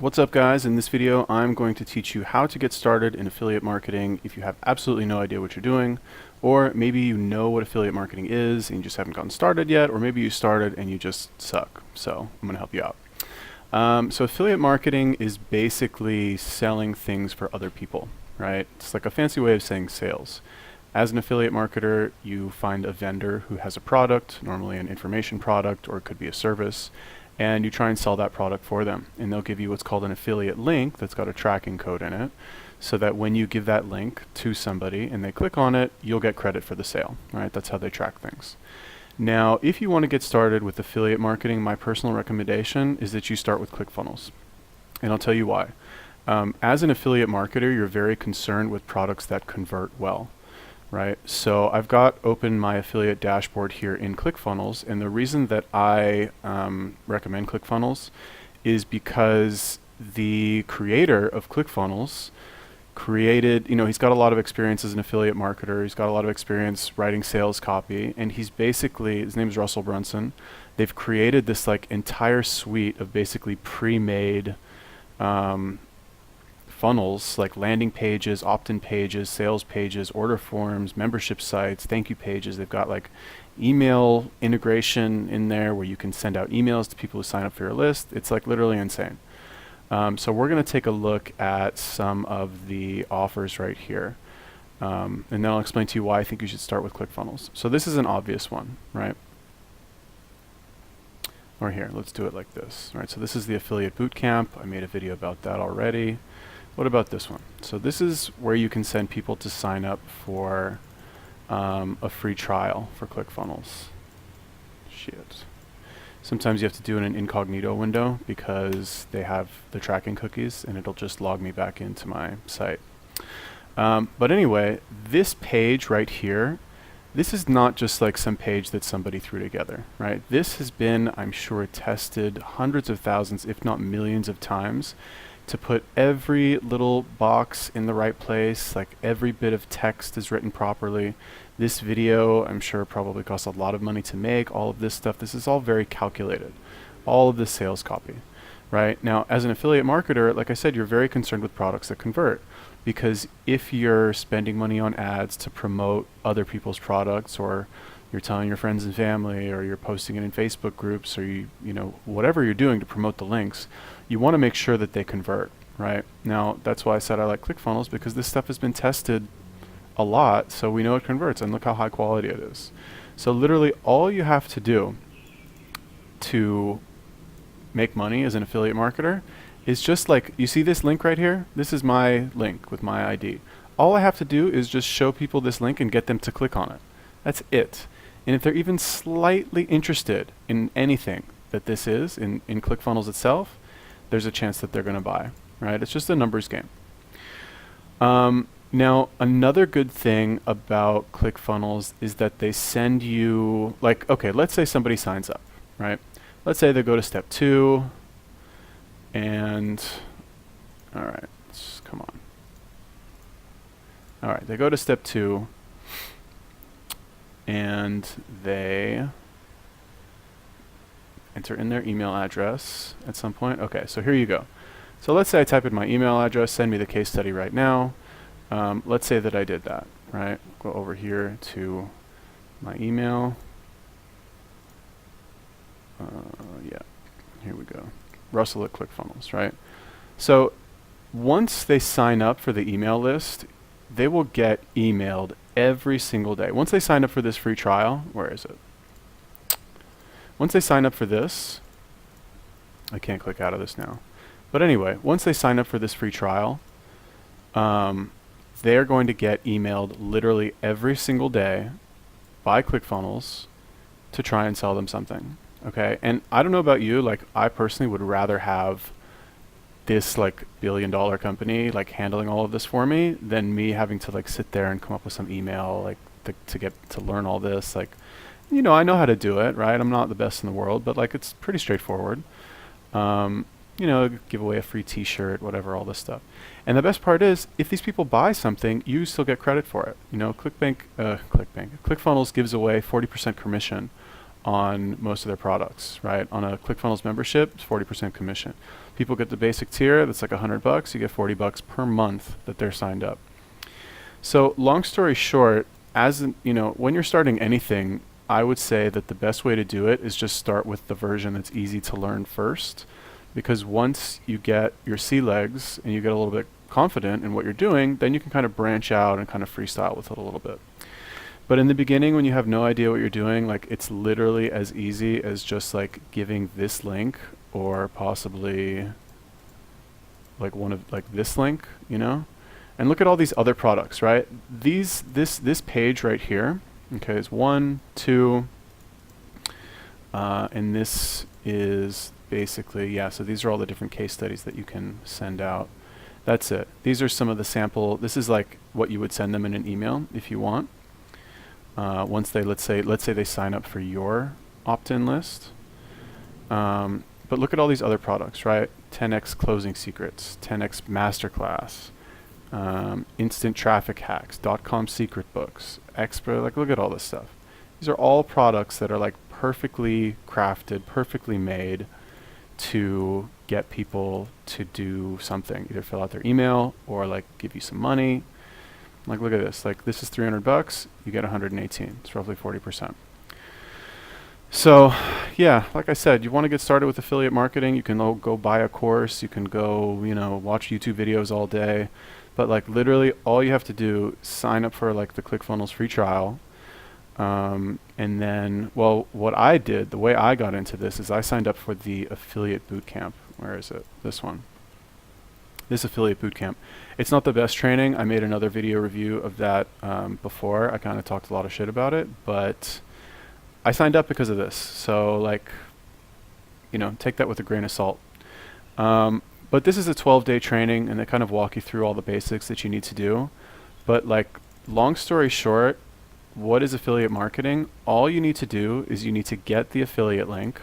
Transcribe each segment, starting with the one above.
What's up, guys? In this video I'm going to teach you how to get started in affiliate marketing if you have absolutely no idea what you're doing, or maybe you know what affiliate marketing is and you just haven't gotten started yet, or maybe you started and you just suck. So I'm going to help you out. So affiliate marketing is basically selling things for other people, right? It's like a fancy way of saying sales. As an affiliate marketer, you find a vendor who has a product, normally an information product, or it could be a service, and you try and sell that product for them. And they'll give you what's called an affiliate link that's got a tracking code in it, so that when you give that link to somebody and they click on it, you'll get credit for the sale, right? That's how they track things. Now, if you want to get started with affiliate marketing, my personal recommendation is that you start with ClickFunnels. And I'll tell you why. As an affiliate marketer, you're very concerned with products that convert well. Right, so I've got open my affiliate dashboard here in ClickFunnels, and the reason that I recommend ClickFunnels is because the creator of ClickFunnels created, he's got a lot of experience as an affiliate marketer, he's got a lot of experience writing sales copy, and he's basically, his name is Russell Brunson. They've created this like entire suite of basically pre-made funnels, like landing pages, opt-in pages, sales pages, order forms, membership sites, thank you pages. They've got like email integration in there where you can send out emails to people who sign up for your list. It's like literally insane. So we're going to take a look at some of the offers right here. And then I'll explain to you why I think you should start with ClickFunnels. So this is an obvious one, right? Or here, let's do it like this. All right, so this is the affiliate bootcamp. I made a video about that already. What about this one? So this is where you can send people to sign up for a free trial for ClickFunnels. Shit. Sometimes you have to do it in an incognito window because they have the tracking cookies and it'll just log me back into my site. But anyway, this page right here, this is not just like some page that somebody threw together, right? This has been, I'm sure, tested hundreds of thousands, if not millions of times, to put every little box in the right place, like every bit of text is written properly. This video, I'm sure, probably costs a lot of money to make. All of this stuff, this is all very calculated. All of this sales copy, right? Now, as an affiliate marketer, like I said, you're very concerned with products that convert, because if you're spending money on ads to promote other people's products, or you're telling your friends and family, or you're posting it in Facebook groups, or you know, whatever you're doing to promote the links, you want to make sure that they convert, right? Now, that's why I said I like ClickFunnels, because this stuff has been tested a lot, so we know it converts, and look how high quality it is. So literally all you have to do to make money as an affiliate marketer is just like, you see this link right here? This is my link with my ID. All I have to do is just show people this link and get them to click on it. That's it. And if they're even slightly interested in anything that this is, in ClickFunnels itself, there's a chance that they're going to buy, right? It's just a numbers game. Now, another good thing about ClickFunnels is that they send you, like, okay, let's say somebody signs up, right? Let's say they go to step 2, and, all right, come on. All right, they go to step 2, and they enter in their email address at some point. Okay, so here you go. So let's say I type in my email address, send me the case study right now. Let's say that I did that, right? Go over here to my email. Yeah, here we go. Russell at ClickFunnels, right? So once they sign up for the email list, they will get emailed every single day. Once they sign up for this free trial, where is it? Once they sign up for this, I can't click out of this now. But anyway, once they sign up for this free trial, they're going to get emailed literally every single day by ClickFunnels to try and sell them something. Okay, and I don't know about you, like I personally would rather have this like billion-dollar company like handling all of this for me than me having to like sit there and come up with some email like to learn all this. Like, I know how to do it, right? I'm not the best in the world, but like it's pretty straightforward. Give away a free t-shirt, whatever, all this stuff. And the best part is, if these people buy something, you still get credit for it. ClickFunnels gives away 40% commission on most of their products, right? On a ClickFunnels membership, it's 40% commission. People get the basic tier, that's like $100. You get $40 per month that they're signed up. So long story short, when you're starting anything, I would say that the best way to do it is just start with the version that's easy to learn first, because once you get your sea legs and you get a little bit confident in what you're doing, then you can kind of branch out and kind of freestyle with it a little bit. But in the beginning, when you have no idea what you're doing, like it's literally as easy as just like giving this link, or possibly like this link, and look at all these other products, right? This page right here, okay, is 1, 2, and this is basically, so these are all the different case studies that you can send out. That's it. These are some of the sample. This is like what you would send them in an email if you want. Once they, let's say they sign up for your opt-in list. But look at all these other products, right? 10x closing secrets, 10x masterclass, instant traffic hacks, .com secret books, expert, like look at all this stuff. These are all products that are like perfectly crafted, perfectly made to get people to do something, either fill out their email or like give you some money. Like look at this, like this is $300, you get 118, it's roughly 40%. So yeah, like I said, you want to get started with affiliate marketing, you can go buy a course, you can go, watch YouTube videos all day, but like literally all you have to do is sign up for like the ClickFunnels free trial. And then, well, what I did, the way I got into this is I signed up for the affiliate bootcamp. Where is it? This one. This affiliate bootcamp. It's not the best training. I made another video review of that before. I kind of talked a lot of shit about it, but I signed up because of this. So like, take that with a grain of salt. But this is a 12-day training, and they kind of walk you through all the basics that you need to do. But like, long story short, what is affiliate marketing? All you need to do is you need to get the affiliate link,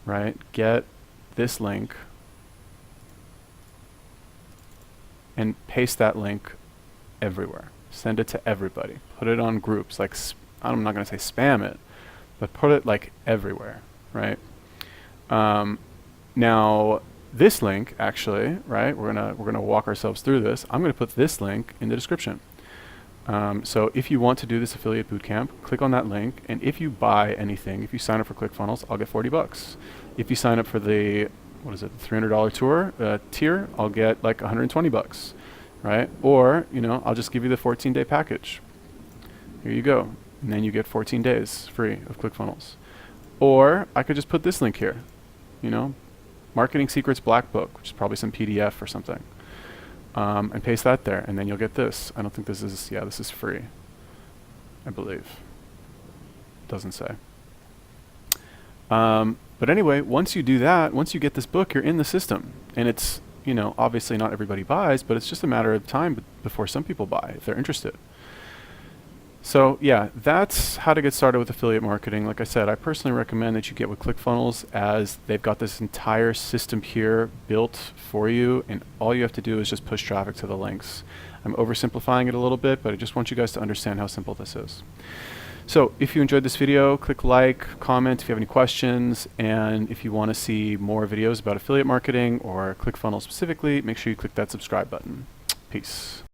right? Get this link and paste that link everywhere. Send it to everybody. Put it on groups. Like, I'm not going to say spam it, but put it like everywhere, right? Now, this link actually, right? We're gonna walk ourselves through this. I'm going to put this link in the description. So if you want to do this affiliate bootcamp, click on that link, and if you buy anything, if you sign up for ClickFunnels, I'll get $40. If you sign up for the, $300 tour tier, I'll get like $120, right? Or, I'll just give you the 14-day package. Here you go. And then you get 14 days free of ClickFunnels. Or I could just put this link here, Marketing Secrets Black Book, which is probably some PDF or something. And paste that there, and then you'll get this. I don't think this is, this is free, I believe. Doesn't say. But anyway, once you do that, once you get this book, you're in the system. And it's, obviously not everybody buys, but it's just a matter of time before some people buy if they're interested. So yeah, that's how to get started with affiliate marketing. Like I said, I personally recommend that you get with ClickFunnels, as they've got this entire system here built for you, and all you have to do is just push traffic to the links. I'm oversimplifying it a little bit, but I just want you guys to understand how simple this is. So if you enjoyed this video, click like, comment if you have any questions, and if you want to see more videos about affiliate marketing or ClickFunnels specifically, make sure you click that subscribe button. Peace.